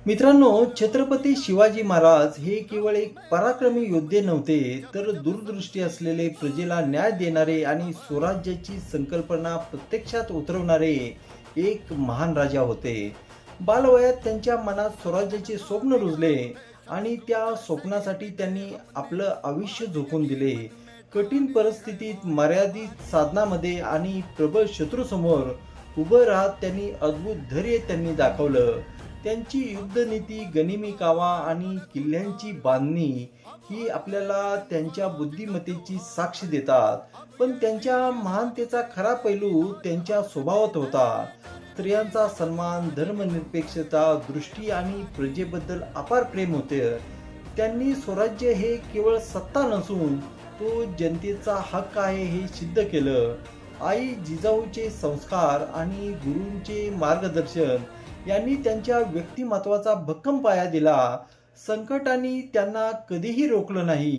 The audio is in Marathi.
मित्रांनो, छत्रपती शिवाजी महाराज हे केवळ एक पराक्रमी योद्धे नव्हते, तर दूरदृष्टी असलेले, प्रजेला न्याय देणारे आणि स्वराज्याची संकल्पना प्रत्यक्षात उतरवणारे एक महान राजा होते. बालवयात त्यांच्या मनात स्वराज्याचे स्वप्न रुजले आणि त्या स्वप्नासाठी त्यांनी आपलं आयुष्य झोकून दिले. कठीण परिस्थितीत, मर्यादित साधनामध्ये आणि प्रबळ शत्रूसमोर उभं राहत त्यांनी दाखवलं. त्यांची युद्धनीती, गनिमी कावा आणि किल्ल्यांची बांधणी ही आपल्याला त्यांच्या बुद्धिमत्तेची साक्ष देतात. पण त्यांच्या महानतेचा खरा पैलू त्यांच्या स्वभावात होता. स्त्रियांचा सन्मान, धर्मनिरपेक्षता, दृष्टी आणि प्रजेबद्दल अपार प्रेम होते. त्यांनी स्वराज्य हे केवळ सत्ता नसून तो जनतेचा हक्क आहे हे सिद्ध केलं. आई जिजाऊचे संस्कार आणि गुरूंचे मार्गदर्शन यांनी त्यांच्या व्यक्तिमत्वाचा भक्कम पाया दिला. संकटांनी त्यांना कधीही रोखलं नाही.